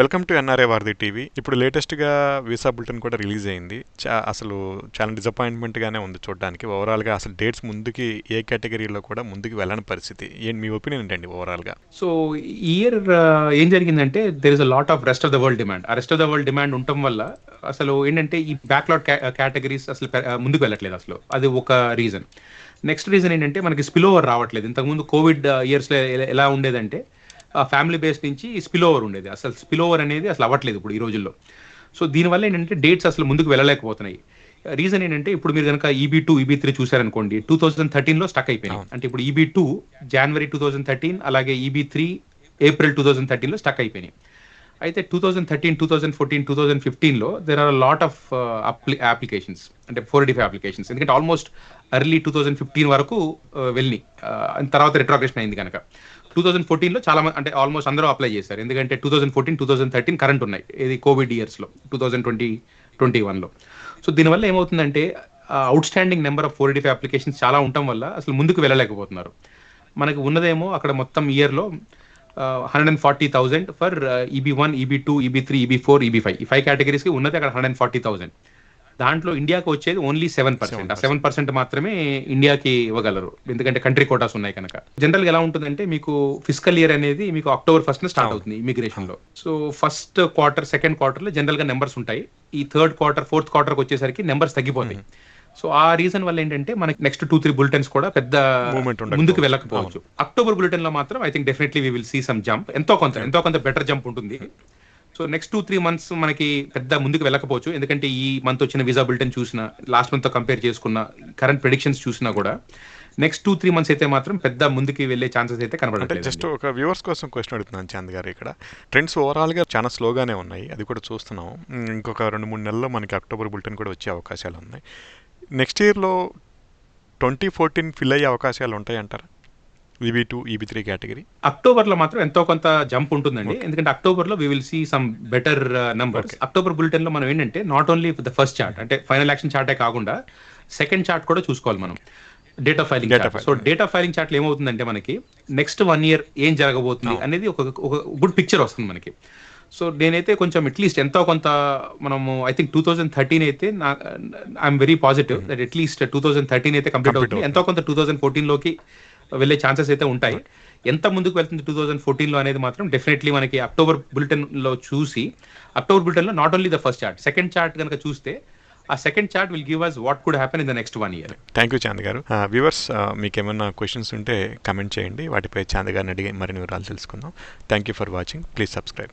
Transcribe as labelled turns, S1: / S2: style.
S1: Welcome to NRA వారధి TV. ఇప్పుడు లేటెస్ట్గా వీసా బులెటిన్ కూడా రిలీజ్ అయింది. అసలు చాలా డిసప్పాయింట్మెంట్గానే ఉంది చూడడానికి. ఓవరాల్గా అసలు డేట్స్ ముందుకి ఏ కేటగిరీలో కూడా ముందుకు వెళ్ళని పరిస్థితి. ఏంటి మీ ఒపీనియన్ ఏంటండి ఓవరాల్గా?
S2: సో ఈ ఇయర్ ఏం జరిగిందంటే there is a lot of rest of the world demand. ఆ rest of the world demand ఉండటం వల్ల అసలు ఏంటంటే ఈ బ్యాక్లాట్ కేటగిరీస్ అసలు ముందుకు వెళ్ళట్లేదు. అసలు అది ఒక రీజన్. నెక్స్ట్ రీజన్ ఏంటంటే మనకి స్పిల్ ఓవర్ రావట్లేదు. ఇంతకుముందు కోవిడ్ ఇయర్స్లో ఎలా ఉండేదంటే ఫ్యామిలీ బేస్ నుంచి స్పిల్ ఓవర్ ఉండేది. అసలు స్పిల్ ఓవర్ అనేది అసలు అవ్వట్లేదు ఇప్పుడు ఈ రోజుల్లో. సో దీనివల్ల ఏంటంటే డేట్స్ అసలు ముందుకు వెళ్ళలేకపోతున్నాయి. రీజన్ ఏంటంటే ఇప్పుడు మీరు కనుక EB2 EB3 చూసారనుకోండి, 2013లో స్టక్ అయిపోయినాయి. అంటే ఇప్పుడు EB2 జనవరి 2013, అలాగే EB3 ఏప్రిల్ 2013లో స్టక్ అయిపోయినాయి. అయితే 2013, 2014, 2015లో there are lot of applications, అంటే 485 అప్లికేషన్స్. ఎందుకంటే ఆల్మోస్ట్ ఎర్లీ 2015 వరకు వెళ్ళి తర్వాత రిట్రాగ్రేషన్ అయింది కనుక 2014లో చాలా మంది, అంటే ఆల్మోస్ట్ అందరూ అప్లై చేశారు. ఎందుకంటే 2014, 2013 కరెంట్ ఉన్నాయి ఇది కోవిడ్ ఇయర్స్లో, 2020, 2021లో. సో దీనివల్ల ఏమవుతుందంటే out standing number of 485 applications చాలా ఉండటం వల్ల అసలు ముందుకు వెళ్ళలేకపోతున్నారు. మనకి ఉన్నదేమో అక్కడ మొత్తం ఇయర్లో 140,000 for EB1, EB2, EB3, EB4, EB5 ఈ 5 కేటగిరీస్కి ఉన్నది అక్కడ 140,000. దాంట్లో ఇండియాకి వచ్చేది ఓన్లీ 7%. ఆ 7% మాత్రమే ఇండియాకి ఇవ్వగలరు, ఎందుకంటే కంట్రీ కోటాస్ ఉన్నాయి కనుక. జనరల్గా ఎలా ఉంటుందంటే మీకు ఫిజికల్ ఇయర్ అనేది మీకు October 1st స్టార్ట్ అవుతుంది ఇమిగ్రేషన్ లో. So first quarter, second quarter లో జనరల్ గా నెంబర్స్ ఉంటాయి. ఈ థర్డ్ క్వార్టర్, ఫోర్త్ క్వార్టర్ వచ్చేసరికి నెంబర్స్ తగ్గిపోతాయి. సో ఆ రీజన్ వల్ల ఏంటంటే మనకి నెక్స్ట్ 2-3 బులెటిన్స్ కూడా పెద్ద ముందుకు వెళ్ళకపోవచ్చు. అక్టోబర్ బులెటిన్ లో మాత్రం I think definitely we will see some jump. ఎంతో కొంత బెటర్ జంప్ ఉంటుంది. సో నెక్స్ట్ 2-3 మంత్స్ మనకి పెద్ద ముందుకు వెళ్ళకపోవచ్చు. ఎందుకంటే ఈ మంత్ వచ్చిన వీసా బులెటిన్ చూసినా, లాస్ట్ మంత్ తో కంపేర్ చేసుకున్న, కరెంట్ ప్రెడిక్షన్స్ చూసినా కూడా నెక్స్ట్ 2-3 మంత్స్ అయితే మాత్రం పెద్ద ముందుకి వెళ్ళే ఛాన్సెస్ అయితే కనబడట్లేదు.
S1: జస్ట్ ఒక వ్యూవర్స్ కోసం క్వశ్చన్ అడుగుతున్నాను చాంద్ గారు. ఇక్కడ ట్రెండ్స్ ఓవరాల్గా చాలా స్లోగానే ఉన్నాయి, అది కూడా చూస్తున్నాం. ఇంకొక 2-3 నెలల్లో మనకి అక్టోబర్ బులెటిన్ కూడా వచ్చే అవకాశాలు ఉన్నాయి. నెక్స్ట్ ఇయర్లో 2014 ఫిల్ అయ్యే అవకాశాలు ఉంటాయంటారా? EB2, EB3 కేటగిరీ
S2: అక్టోబర్ లో మాత్రం ఎంతో కొంత జంప్ ఉంటుందండి. ఎందుకంటే అక్టోబర్ లో we will see some better numbers. October bulletin లో మనం ఏంటంటే not only the first chart, అంటే ఫైనల్ యాక్షన్ చార్టే కాకుండా సెకండ్ చార్ట్ కూడా చూసుకోవాలి మనం, date of filing chart. So date of filing chart ఏమవుతుందంటే మనకి నెక్స్ట్ 1 year ఏం జరగబోతుంది అనేది ఒక గుడ్ పిక్చర్ వస్తుంది మనకి. సో నేనైతే కొంచెం అట్లీస్ట్ ఎంతో కొంత మనము ఐ థింక్ 2013 అయితే I'm very positive that at least 2013 అయితే కంప్లీట్ అవుతుంది. ఎంతో కొంత 2014 లోకి వెళ్ళే ఛాన్సెస్ అయితే ఉంటాయి. ఎంత ముందుకు వెళ్తుంది 2014లో అనేది మాత్రం డెఫినెట్లీ మనకి అక్టోబర్ బులెటిన్ లో చూసి, అక్టోబర్ బులెటిన్ లో not only the first chart, second chart కనుక చూస్తే ఆ second chart will give us what could happen in the next 1 year.
S1: Thank you Chand garu. Viewers, మీకు ఏమైనా క్వశ్చన్స్ ఉంటే కమెంట్ చేయండి, వాటిపై చాంద్ గారిని అడిగి మరిన్ని వివరాలు తెలుసుకుందాం. Thank you for watching. Please subscribe.